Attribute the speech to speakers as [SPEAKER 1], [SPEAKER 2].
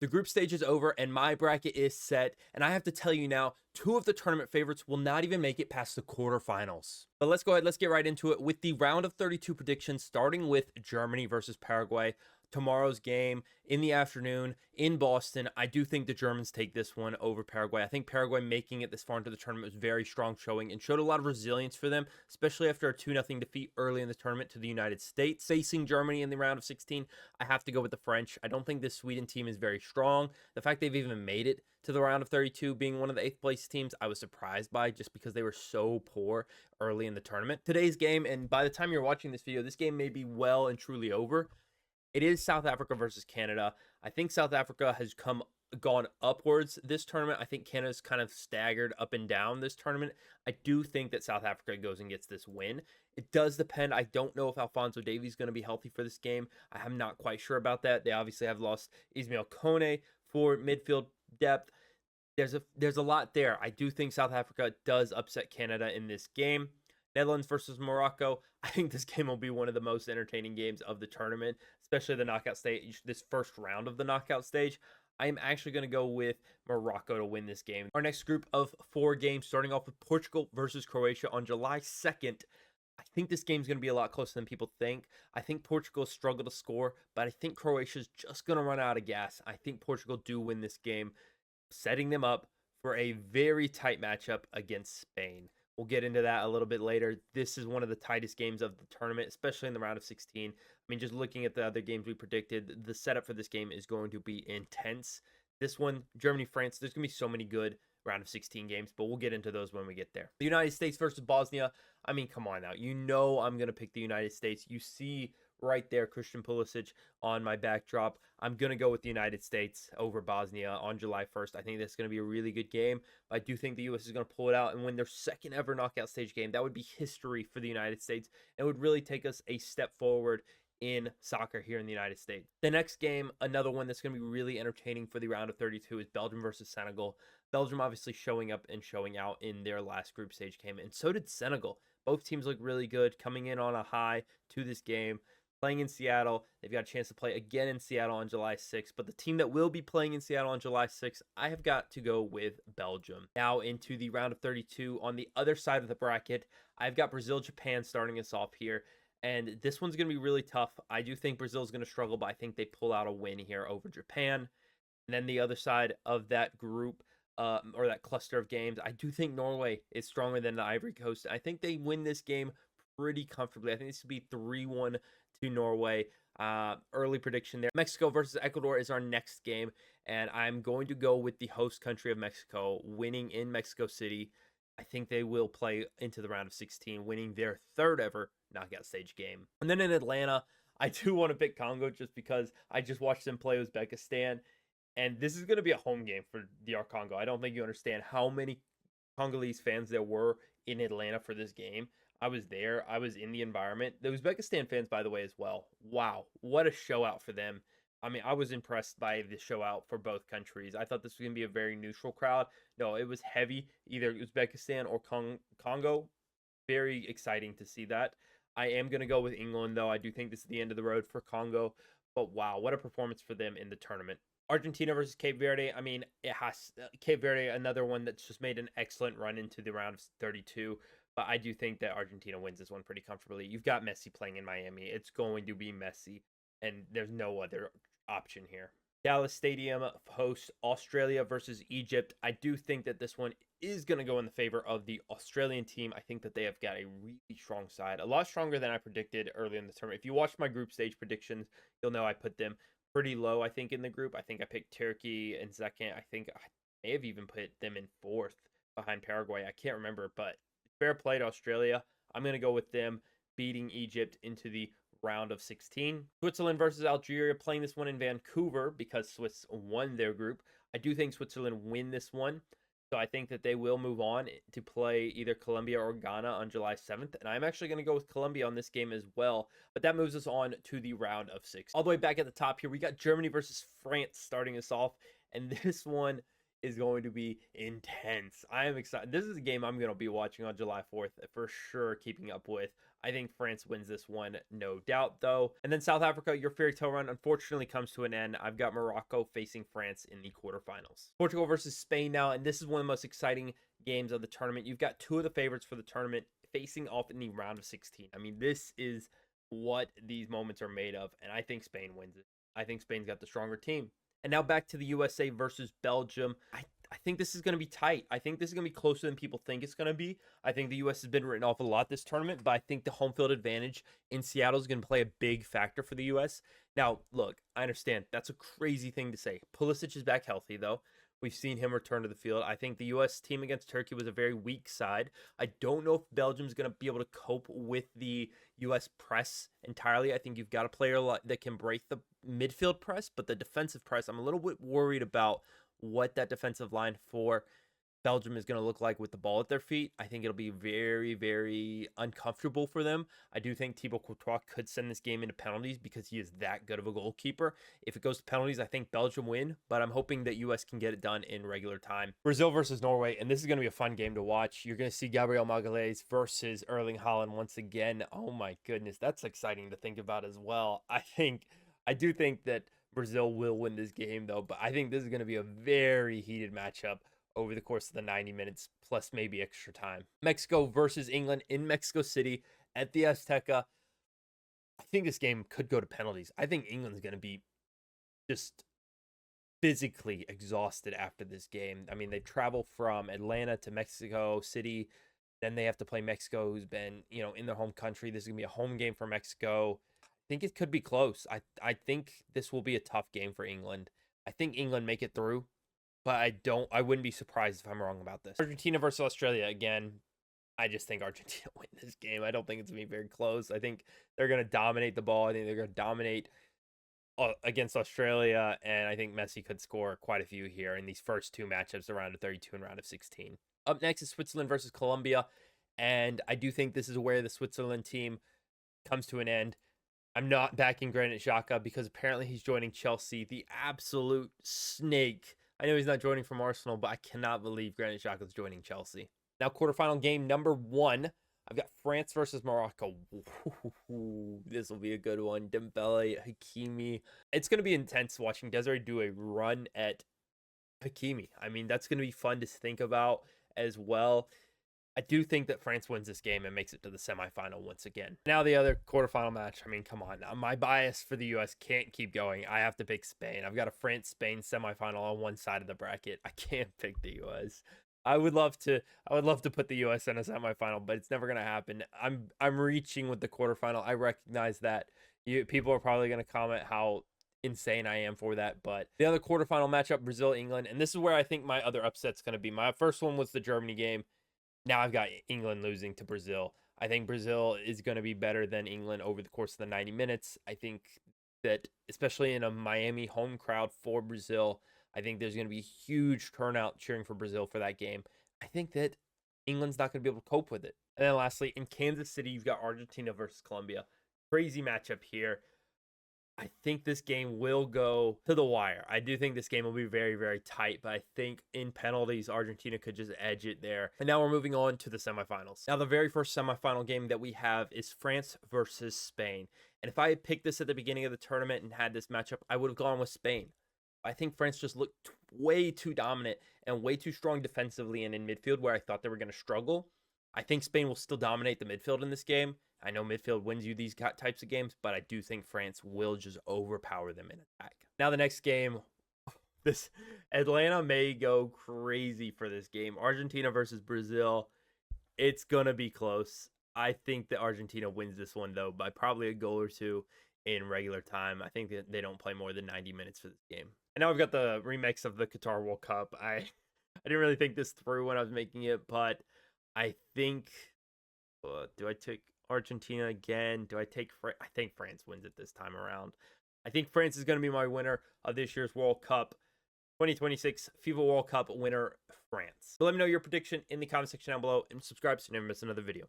[SPEAKER 1] The group stage is over and my bracket is set. And I have to tell you now, two of the tournament favorites will not even make it past the quarterfinals. But let's go ahead, let's get right into it with the round of 32 predictions, starting with Germany versus Paraguay. Tomorrow's game in the afternoon in Boston. I do think the Germans take this one over Paraguay. I think Paraguay making it this far into the tournament was very strong showing and showed a lot of resilience for them, especially after a 2-0 defeat early in the tournament to the United States. Facing Germany in the round of 16, I have to go with the French. I don't think this Sweden team is very strong. The fact they've even made it to the round of 32, being one of the 8th place teams, I was surprised by just because they were so poor early in the tournament. Today's game, and by the time you're watching this video, this game may be well and truly over. It is South Africa versus Canada. I think South Africa has gone upwards this tournament. I think Canada's kind of staggered up and down this tournament. I do think that South Africa goes and gets this win. It does depend. I don't know if Alphonso Davies is going to be healthy for this game. I am not quite sure about that. They obviously have lost Ismail Kone for midfield depth. There's a lot there. I do think South Africa does upset Canada in this game. Netherlands versus Morocco. I think this game will be one of the most entertaining games of the tournament, especially the knockout stage, this first round of the knockout stage. I am actually going to go with Morocco to win this game. Our next group of 4 games, starting off with Portugal versus Croatia on July 2nd. I think this game's going to be a lot closer than people think. I think Portugal struggled to score, but I think Croatia's just going to run out of gas. I think Portugal do win this game, setting them up for a very tight matchup against Spain. We'll get into that a little bit later. This is one of the tightest games of the tournament, especially in the round of 16. I mean, just looking at the other games we predicted, the setup for this game is going to be intense. This one, Germany, France, there's going to be so many good round of 16 games, but we'll get into those when we get there. The United States versus Bosnia. I mean, come on now. You know I'm going to pick the United States. You see right there, Christian Pulisic on my backdrop. I'm going to go with the United States over Bosnia on July 1st. I think that's going to be a really good game. I do think the U.S. is going to pull it out and win their second ever knockout stage game. That would be history for the United States. It would really take us a step forward in soccer here in the United States. The next game, another one that's going to be really entertaining for the round of 32, is Belgium versus Senegal. Belgium obviously showing up and showing out in their last group stage game, and so did Senegal. Both teams look really good, coming in on a high to this game. Playing in Seattle. They've got a chance to play again in Seattle on July 6th. But the team that will be playing in Seattle on July 6th, I have got to go with Belgium. Now into the round of 32. On the other side of the bracket, I've got Brazil-Japan starting us off here. And this one's going to be really tough. I do think Brazil's going to struggle, but I think they pull out a win here over Japan. And then the other side of that group, or that cluster of games, I do think Norway is stronger than the Ivory Coast. I think they win this game pretty comfortably. I think this would be 3-1 to Norway. Early prediction there. Mexico versus Ecuador is our next game, and I'm going to go with the host country of Mexico winning in Mexico City. I think they will play into the round of 16, winning their 3rd ever knockout stage game. And then in Atlanta, I do want to pick Congo just because I just watched them play Uzbekistan, and this is going to be a home game for DR Congo. I don't think you understand how many Congolese fans there were in Atlanta for this game. I was there. I was in the environment. The Uzbekistan fans, by the way, as well. Wow, what a show out for them. I mean, I was impressed by the show out for both countries. I thought this was going to be a very neutral crowd. No, it was heavy, either Uzbekistan or Congo. Very exciting to see that. I am going to go with England, though. I do think this is the end of the road for Congo. But wow, what a performance for them in the tournament. Argentina versus Cape Verde. I mean, it has Cape Verde, another one that's just made an excellent run into the round of 32. But I do think that Argentina wins this one pretty comfortably. You've got Messi playing in Miami. It's going to be Messi, and there's no other option here. Dallas Stadium hosts Australia versus Egypt. I do think that this one is going to go in the favor of the Australian team. I think that they have got a really strong side, a lot stronger than I predicted early in the tournament. If you watch my group stage predictions, you'll know I put them pretty low, I think, in the group. I think I picked Turkey in second. I think I may have even put them in 4th behind Paraguay. I can't remember, but fair play to Australia. I'm going to go with them beating Egypt into the round of 16. Switzerland versus Algeria, playing this one in Vancouver because Swiss won their group. I do think Switzerland win this one. So I think that they will move on to play either Colombia or Ghana on July 7th. And I'm actually going to go with Colombia on this game as well. But that moves us on to the round of 6. All the way back at the top here, we got Germany versus France starting us off. And this one is going to be intense. I am excited. This is a game I'm going to be watching on July 4th for sure, keeping up with. I think France wins this one, no doubt, though. And then South Africa, your fairy tale run unfortunately comes to an end. I've got Morocco facing France in the quarterfinals. Portugal versus Spain now, and this is one of the most exciting games of the tournament. You've got two of the favorites for the tournament facing off in the round of 16. I mean, this is what these moments are made of, and I think Spain wins it. I think Spain's got the stronger team. And now back to the USA versus Belgium. I think this is going to be tight. I think this is going to be closer than people think it's going to be. I think the U.S. has been written off a lot this tournament, but I think the home field advantage in Seattle is going to play a big factor for the U.S. Now, look, I understand that's a crazy thing to say. Pulisic is back healthy, though. We've seen him return to the field. I think the U.S. team against Turkey was a very weak side. I don't know if Belgium's going to be able to cope with the U.S. press entirely. I think you've got a player that can break the midfield press, but the defensive press, I'm a little bit worried about what that defensive line for Belgium is going to look like with the ball at their feet. I think it'll be very, very uncomfortable for them. I do think Thibaut Courtois could send this game into penalties because he is that good of a goalkeeper. If it goes to penalties, I think Belgium win, but I'm hoping that U.S. can get it done in regular time. Brazil versus Norway, and this is going to be a fun game to watch. You're going to see Gabriel Magalhaes versus Erling Haaland once again. Oh my goodness, that's exciting to think about as well. I do think that Brazil will win this game, though, but I think this is going to be a very heated matchup over the course of the 90 minutes, plus maybe extra time. Mexico versus England in Mexico City at the Azteca. I think this game could go to penalties. I think England's going to be just physically exhausted after this game. I mean, they travel from Atlanta to Mexico City. Then they have to play Mexico, who's been, in their home country. This is going to be a home game for Mexico. I think it could be close. I think this will be a tough game for England. I think England make it through, but I wouldn't be surprised if I'm wrong about this. Argentina versus Australia, again, I just think Argentina win this game. I don't think it's going to be very close. I think they're going to dominate the ball. I think they're going to dominate against Australia, and I think Messi could score quite a few here in these first two matchups, the round of 32 and round of 16. Up next is Switzerland versus Colombia, and I do think this is where the Switzerland team comes to an end. I'm not backing Granit Xhaka because apparently he's joining Chelsea, the absolute snake. I know he's not joining from Arsenal, but I cannot believe Granit Xhaka is joining Chelsea. Now, quarterfinal game number 1. I've got France versus Morocco. This will be a good one. Dembele, Hakimi. It's going to be intense watching Desiree do a run at Hakimi. I mean, that's going to be fun to think about as well. I do think that France wins this game and makes it to the semifinal once again. Now the other quarterfinal match. I mean, come on. My bias for the U.S. can't keep going. I have to pick Spain. I've got a France-Spain semifinal on one side of the bracket. I can't pick the U.S. I would love to put the U.S. in a semifinal, but it's never going to happen. I'm reaching with the quarterfinal. I recognize that. People are probably going to comment how insane I am for that, but the other quarterfinal matchup, Brazil-England, and this is where I think my other upset's going to be. My first one was the Germany game. Now I've got England losing to Brazil. I think Brazil is going to be better than England over the course of the 90 minutes. I think that, especially in a Miami home crowd for Brazil, I think there's going to be a huge turnout cheering for Brazil for that game. I think that England's not going to be able to cope with it. And then lastly, in Kansas City, you've got Argentina versus Colombia. Crazy matchup here. I think this game will go to the wire. I do think this game will be very, very tight, but I think in penalties, Argentina could just edge it there. And now we're moving on to the semifinals. Now, the very first semifinal game that we have is France versus Spain. And if I had picked this at the beginning of the tournament and had this matchup, I would have gone with Spain. I think France just looked way too dominant and way too strong defensively and in midfield where I thought they were going to struggle. I think Spain will still dominate the midfield in this game. I know midfield wins you these types of games, but I do think France will just overpower them in attack. Now the next game, this Atlanta may go crazy for this game. Argentina versus Brazil. It's going to be close. I think that Argentina wins this one, though, by probably a goal or two in regular time. I think that they don't play more than 90 minutes for this game. And now we've got the remix of the Qatar World Cup. I didn't really think this through when I was making it, but I think, do I take Argentina again? Do I take France? I think France wins it this time around. I think France is going to be my winner of this year's World Cup. 2026 FIFA World Cup winner, France. So let me know your prediction in the comment section down below and subscribe so you never miss another video.